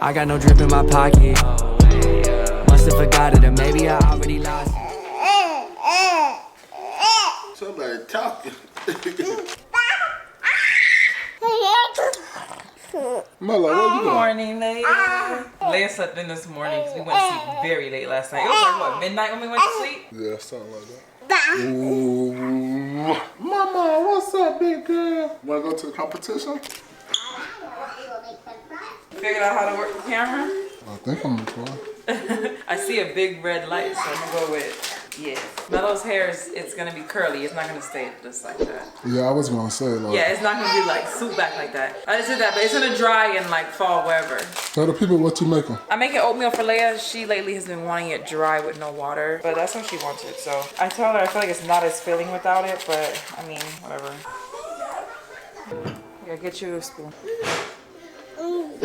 I got no drip in my pocket. Must have forgot it, or maybe I already lost it. Somebody talking. Mother, where you going? Good morning, Leia. Leia slept in this morning because we went to sleep very late last night. It was like, what, midnight when we went to sleep? Yeah, something like that. Ooh. Mama, what's up, big girl? Wanna go to the competition? Figured out how to work the camera? I think I'm recording. I see a big red light, so I'm gonna go with yes. Melo's hair it's gonna be curly. It's not gonna stay just like that. Yeah, I was gonna say like. Yeah, it's not gonna be like swoop back like that. I just did that, but it's gonna dry and like fall wherever. Tell the people what you making. I'm making oatmeal for Leia. She lately has been wanting it dry with no water, but that's how she wants it. So I told her I feel like it's not as filling without it, but I mean, whatever. Yeah, get you a spoon.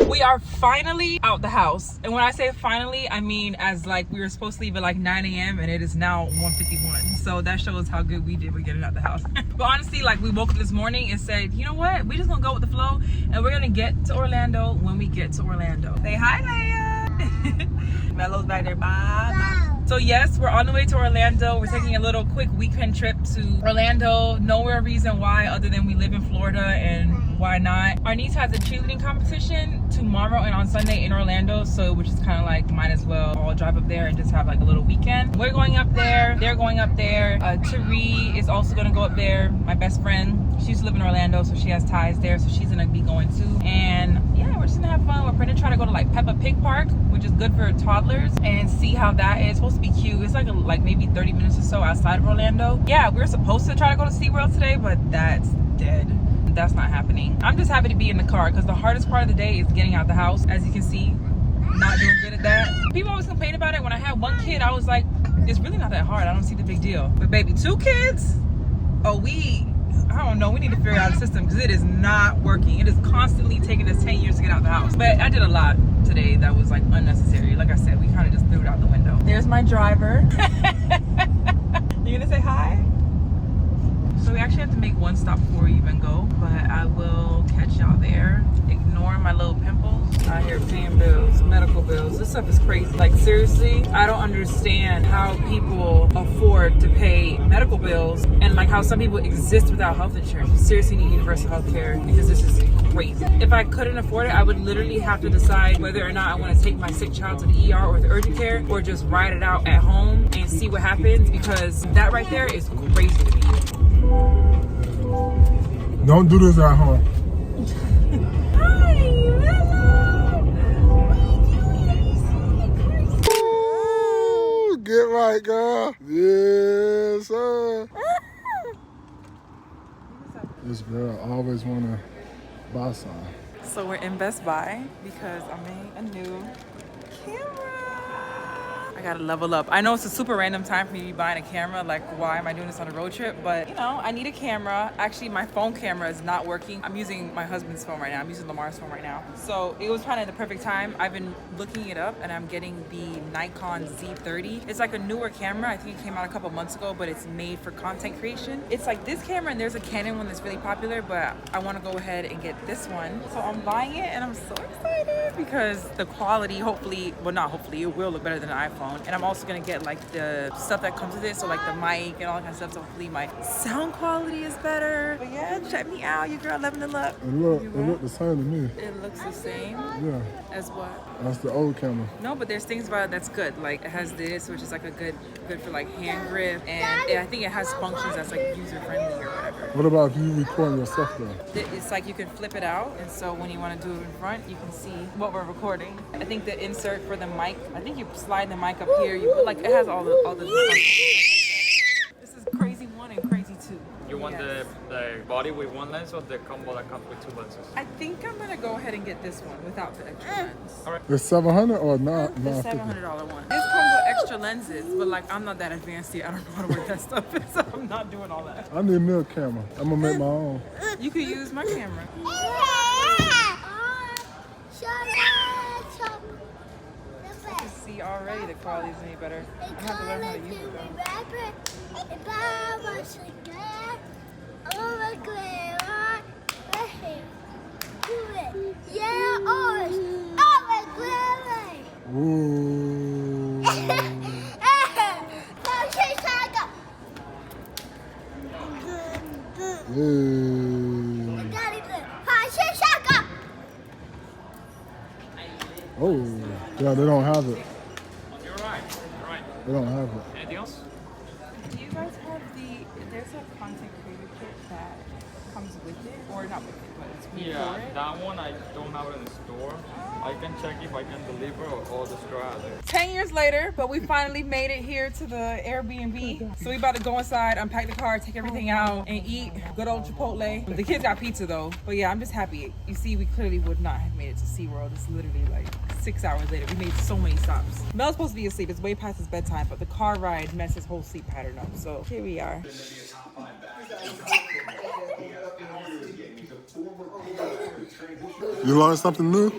We are finally out the house. And when I say finally, I mean as like we were supposed to leave at like 9 a.m. and it is now 1:51. So that shows how good we did with getting out the house. But honestly, like we woke up this morning and said, you know what? We just gonna go with the flow and we're gonna get to Orlando when we get to Orlando. Say hi, Leia. Melo's back there. Bye. So yes, we're on the way to Orlando. We're taking a little quick weekend trip to Orlando. No real reason why other than we live in Florida and why not. Our niece has a cheerleading competition tomorrow and on Sunday in Orlando, so which is kind of like might as well all drive up there and just have like a little weekend. We're going up there, they're going up there. Tari is also gonna go up there, my best friend. She used to live in Orlando, so she has ties there, so she's gonna be going too. And yeah, we're just gonna have fun. We're gonna try to go to like Peppa Pig Park, which is good for toddlers, and see how that is. It's supposed to be cute. It's like like maybe 30 minutes or so outside of Orlando. Yeah, we were supposed to try to go to SeaWorld today, but that's dead. That's not happening. I'm just happy to be in the car because the hardest part of the day is getting out the house. As you can see, not doing good at that. People always complain about it. When I had one kid, I was like, it's really not that hard. I don't see the big deal. But baby, 2 kids? Oh, I don't know. We need to figure out a system because it is not working. It is constantly taking us 10 years to get out the house. But I did a lot today that was like unnecessary. Like I said, we kind of just threw it out the window. There's my driver. You gonna say hi? So we actually have to make one stop before we even go, but I will catch y'all there. Ignore my little pimples. Out here paying bills, medical bills. This stuff is crazy. Like seriously, I don't understand how people afford to pay medical bills and like how some people exist without health insurance. You seriously need universal health care because this is crazy. If I couldn't afford it, I would literally have to decide whether or not I want to take my sick child to the ER or the urgent care or just ride it out at home and see what happens because that right there is crazy to me. Don't do this at home. Hi, Ooh, get right, girl. Yes, sir. This girl always wanna buy something. So we're in Best Buy because I made a new camera. I gotta level up. I know it's a super random time for me to be buying a camera. Like, why am I doing this on a road trip? But, you know, I need a camera. Actually, my phone camera is not working. I'm using my husband's phone right now. I'm using Lamar's phone right now. So it was kind of the perfect time. I've been looking it up and I'm getting the Nikon Z30. It's like a newer camera. I think it came out a couple months ago, but it's made for content creation. It's like this camera and there's a Canon one that's really popular, but I want to go ahead and get this one. So I'm buying it and I'm so excited because the quality, hopefully, well, not hopefully, it will look better than an iPhone. And I'm also gonna get like the stuff that comes with it, so like the mic and all that kind of stuff. So hopefully my sound quality is better. But yeah, check me out, you girl loving the look. It look the same to me. It looks the same. Yeah. As what? That's the old camera. No, but there's things about it that's good. Like it has this, which is like a good for like hand grip, and I think it has functions that's like user friendly or whatever. What about if you recording yourself though? It's like you can flip it out, and so when you want to do it in front, you can see what we're recording. I think the insert for the mic, I think you slide the mic up here. You put like it has all the functions and stuff like that. This is crazy 1 and crazy 2. You want the body with one lens or the combo that comes with 2 lenses? I think I'm gonna go ahead and get this one without the extra lens. All right. It's $700 or not? The $700 one. This comes with extra lenses, but like I'm not that advanced yet. I don't know how to work that stuff, so I'm not doing all that. I need a mirror camera. I'm gonna make my own. You could use my camera. You can see already the quality is any better. I have to learn how to use it though. Yeah, Oh, yeah, they don't have it. You're right. You're right. They don't have it. Anything else? Do you guys have there's a content creator kit that comes with it, or not with it, but it's for Yeah, it? that one I don't have it in the store. I can check if I can deliver or the store has it. 10 years later, but we finally made it here to the Airbnb. So we about to go inside, unpack the car, take everything out, and eat good old Chipotle. The kids got pizza though. But yeah, I'm just happy. You see, we clearly would not have made it to SeaWorld. It's literally like 6 hours later. We made so many stops. Mel's supposed to be asleep. It's way past his bedtime, but the car ride messed his whole sleep pattern up. So here we are. You learned something new?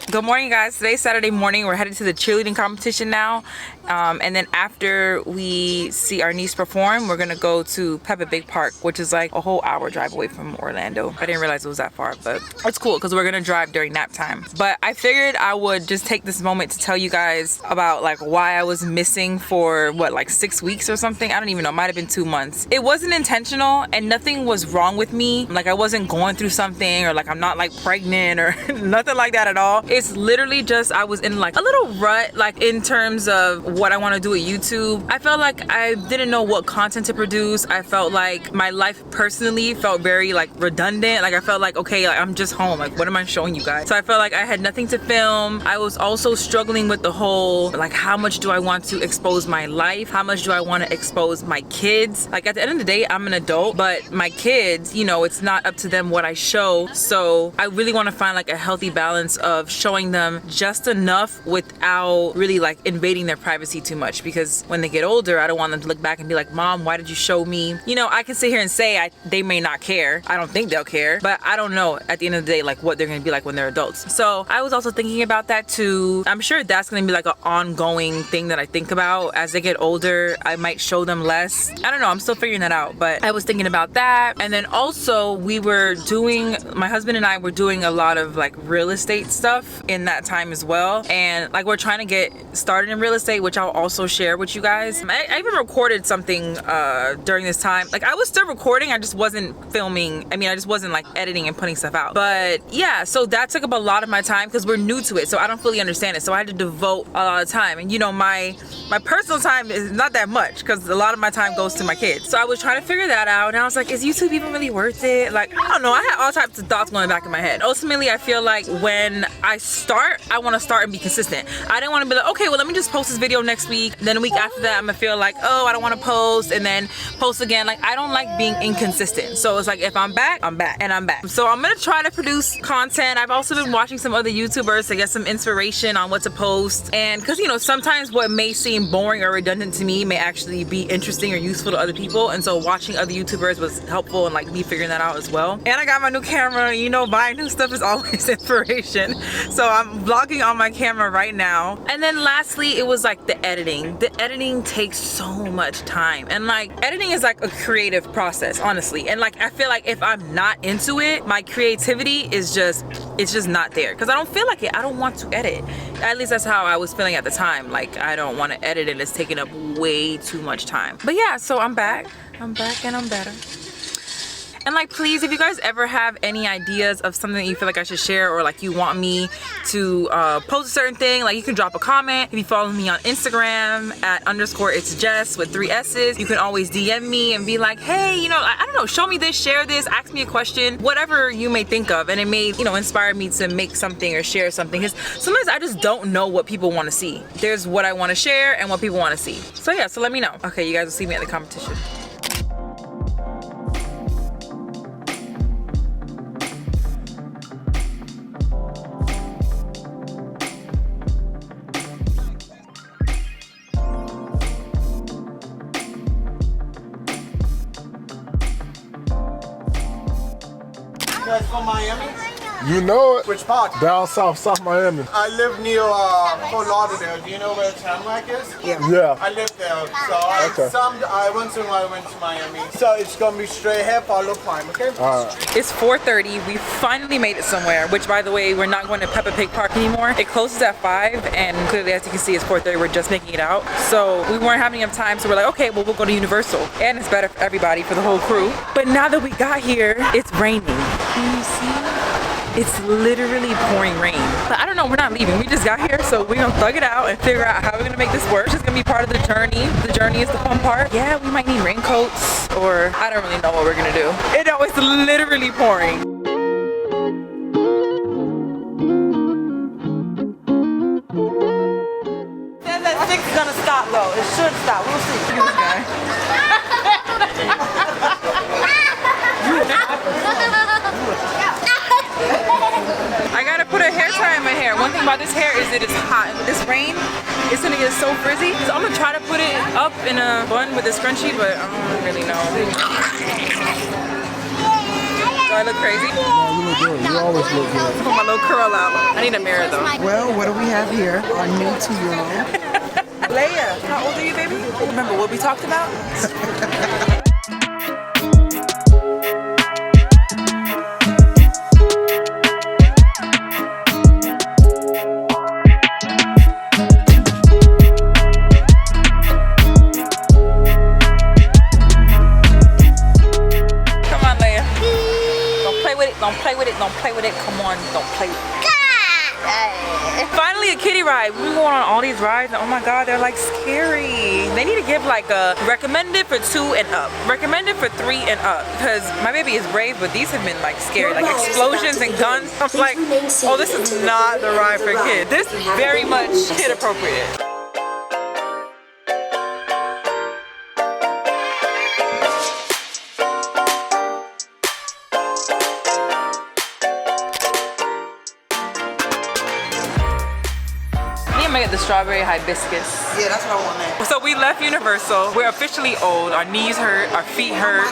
Good morning, guys. Today's Saturday morning. We're headed to the cheerleading competition now. And then after we see our niece perform, we're gonna go to Peppa Big Park, which is like a whole hour drive away from Orlando. I didn't realize it was that far, but it's cool because we're gonna drive during nap time. But I figured I would just take this moment to tell you guys about like why I was missing for what, like 6 weeks or something. I don't even know, it might have been 2 months. It wasn't intentional and nothing was wrong with me. Like I wasn't going through something, or like I'm not like pregnant or nothing like that at all. It's literally just I was in like a little rut, like in terms of what I want to do with YouTube. I felt like I didn't know what content to produce. I felt like my life personally felt very like redundant. Like I felt like, okay, like I'm just home, like what am I showing you guys? So I felt like I had nothing to film. I was also struggling with the whole like, how much do I want to expose my life? How much do I want to expose my kids? Like at the end of the day, I'm an adult, but my kids, you know, it's not up to them what I show. So I really want to find like a healthy balance of showing them just enough without really like invading their privacy too much, because when they get older, I don't want them to look back and be like, Mom, why did you show me? You know, I can sit here and say they may not care. I don't think they'll care, but I don't know at the end of the day like what they're gonna be like when they're adults. So I was also thinking about that too. I'm sure that's gonna be like an ongoing thing that I think about. As they get older, I might show them less. I don't know, I'm still figuring that out, but I was thinking about that. And then also my husband and I were doing a lot of like real estate stuff in that time as well, and like we're trying to get started in real estate, which I'll also share with you guys. I even recorded something during this time. Like I was still recording, I just wasn't filming. I mean, I just wasn't like editing and putting stuff out. But yeah, so that took up a lot of my time because we're new to it, so I don't fully understand it. So I had to devote a lot of time, and you know, my personal time is not that much because a lot of my time goes to my kids. So I was trying to figure that out, and I was like, is YouTube even really worth it? Like, I don't know, I had all types of thoughts going back in my head. Ultimately, I feel like when I start, I want to start and be consistent. I didn't want to be like, okay, well, let me just post this video next week. Then a week after that, I'm gonna feel like, oh, I don't want to post, and then post again. Like, I don't like being inconsistent. So it's like, if I'm back, I'm back, and I'm back. So I'm gonna try to produce content. I've also been watching some other YouTubers to get some inspiration on what to post. And because, you know, sometimes what may seem boring or redundant to me may actually be interesting or useful to other people. And so watching other YouTubers was helpful and like me figuring that out as well. And I got my new camera. You know, buying new stuff is always inspiration. So I'm vlogging on my camera right now. And then lastly, it was like the editing. The editing takes so much time, and like editing is like a creative process, honestly. And like I feel like if I'm not into it, my creativity is just, it's just not there because I don't feel like it. I don't want to edit. At least that's how I was feeling at the time. Like I don't want to edit, and it's taking up way too much time. But yeah, so I'm back and I'm better. And like, please, if you guys ever have any ideas of something that you feel like I should share, or like you want me to post a certain thing, like you can drop a comment. If you follow me on Instagram at _itsjess with 3 S's, you can always DM me and be like, hey, you know, I don't know, show me this, share this, ask me a question, whatever you may think of. And it may, you know, inspire me to make something or share something. Because sometimes I just don't know what people want to see. There's what I want to share and what people want to see. So yeah, so let me know. Okay, you guys will see me at the competition. You guys from Miami? You know it. Which part? Down south, South Miami. I live near Fort Lauderdale. Do you know where Tamarack is? Yeah. I live there. So Okay. I once in a while went to Miami. So it's gonna be straight here, follow Prime, okay? It's 4:30. We finally made it somewhere, which by the way, we're not going to Peppa Pig Park anymore. It closes at 5 and clearly as you can see it's 4:30. We're just making it out. So we weren't having enough time. So we're like, okay, well we'll go to Universal. And it's better for everybody, for the whole crew. But now that we got here, it's raining. Can you see? It's literally pouring rain. But I don't know, we're not leaving. We just got here, so we're gonna thug it out and figure out how we're gonna make this work. It's just gonna be part of the journey. The journey is the fun part. Yeah, we might need raincoats, or I don't really know what we're gonna do. It's literally pouring. Says that 6 is gonna stop though. It should stop. We'll see. Look at this guy. I gotta put a hair tie in my hair. One thing about this hair is that it's hot. With this rain, it's gonna get so frizzy. So I'm gonna try to put it up in a bun with a scrunchie, but I don't really know. Do I look crazy? No, you look good. You always look good. Put my little curl out. I need a mirror though. Well, what do we have here? Our new 2-year-old. Leia, how old are you, baby? Remember what we talked about? Don't play with it, don't play with it. Come on, don't play with it. Finally a kiddie ride. We've been going on all these rides and oh my god, they're like scary. They need to give like a recommended for 2 and up, recommended for 3 and up, because my baby is brave, but these have been like scary, like explosions and guns. I'm like, oh, this is not the ride for kids. This is very much kid appropriate. The strawberry hibiscus. Yeah, that's what I want now. So we left Universal. We're officially old. Our knees hurt, our feet hurt,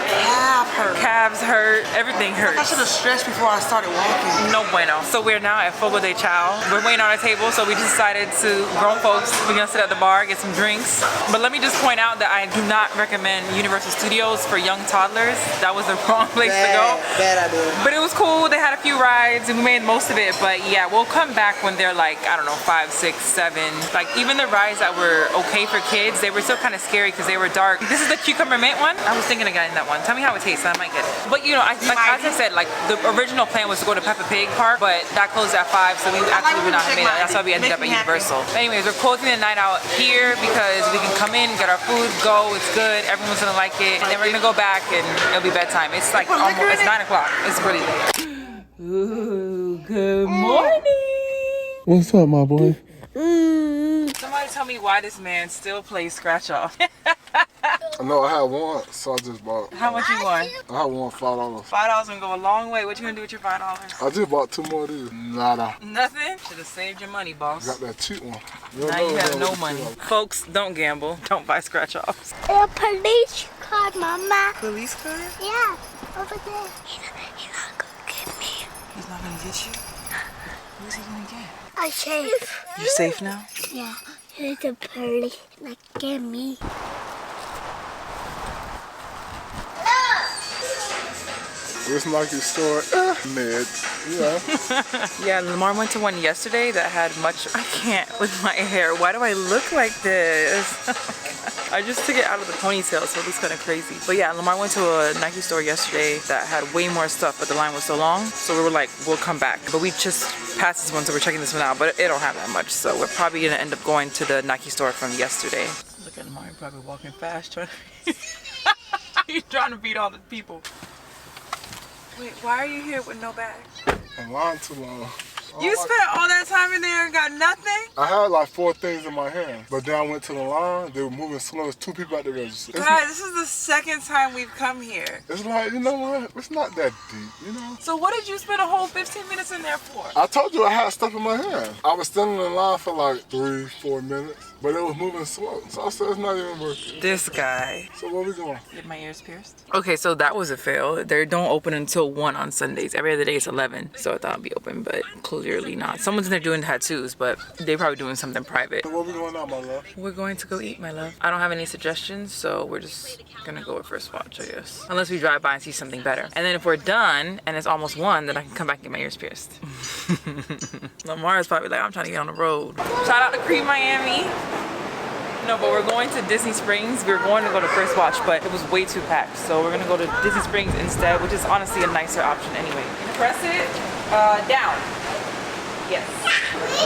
calves hurt, everything hurts. I should have stretched before I started walking. No bueno. So we're now at Fogo de Chao. We're waiting on our table, so we decided to, grown folks, we're gonna sit at the bar, get some drinks. But let me just point out that I do not recommend Universal Studios for young toddlers. That was the wrong place to go. Bad idea. But it was cool. They had a few rides and we made most of it. But yeah, we'll come back when they're like, I don't know, 5, 6, 7. Like even the rides that were okay for kids, they were still kind of scary because they were dark. This is the cucumber mint one. I was thinking of getting that one. Tell me how it tastes. I might get it. But you know, as I said, like the original plan was to go to Peppa Pig Park, but that closed at 5, so we actually would not have made it. That's why we ended up at Universal. Anyways, we're closing the night out here because we can come in, get our food, go. It's good. Everyone's gonna like it. And then we're gonna go back and it'll be bedtime. It's like almost, it's 9 o'clock. It's really late. Ooh, good morning. What's up, my boy? Somebody tell me why this man still plays scratch off. No, I had one, so I just bought. How much you want? I had one $5. $5 gonna go a long way. What you gonna do with your $5? I just bought 2 more of these. Nada. Nothing? Should have saved your money, boss. Got that cheap one. Now you have no money. Folks, don't gamble. Don't buy scratch offs. A police car, Mama. Police car? Yeah, over there. He's not gonna get me. He's not gonna get you? Who's he gonna get? I'm safe. You safe now? Yeah, here's the police. Like, get me. This Nike store, mid. Yeah. Yeah, Lamar went to one yesterday that had much. I can't with my hair. Why do I look like this? I just took it out of the ponytail, so it looks kind of crazy. But yeah, Lamar went to a Nike store yesterday that had way more stuff, but the line was so long. So we were like, we'll come back. But we just passed this one, so we're checking this one out. But it don't have that much, so we're probably gonna end up going to the Nike store from yesterday. Look at Lamar, probably walking fast, trying to he's trying to beat all the people. Wait, why are you here with no bag? I'm lying too long. You spent all that time in there and got nothing? I had like 4 things in my hand, but then I went to the line. They were moving slow. There's 2 people at the register. Guys, this is the second time we've come here. It's like, you know what? It's not that deep, you know? So what did you spend a whole 15 minutes in there for? I told you I had stuff in my hand. I was standing in line for like 3-4 minutes, but it was moving slow. So I said it's not even worth it. This guy. So where we going? Get my ears pierced. Okay, so that was a fail. They don't open until 1 on Sundays. Every other day it's 11. So I thought it'd be open, but clearly not. Someone's in there doing tattoos, but they're probably doing something private. So where we going now, my love? We're going to go eat, my love. I don't have any suggestions, so we're just gonna go with first watch, I guess. Unless we drive by and see something better. And then if we're done and it's almost 1, then I can come back and get my ears pierced. Lamar's probably like, I'm trying to get on the road. Shout out to Creed Miami. No, but we're going to Disney Springs. We were going to go to First Watch, but it was way too packed. So we're gonna go to Disney Springs instead, which is honestly a nicer option anyway. Press it down. Yes.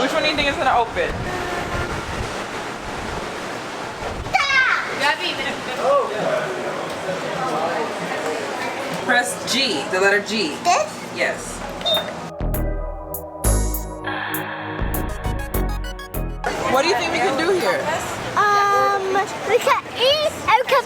Which one do you think is gonna open? Press G, the letter G. This? Yes. What do you think we can do here? We can eat, and we can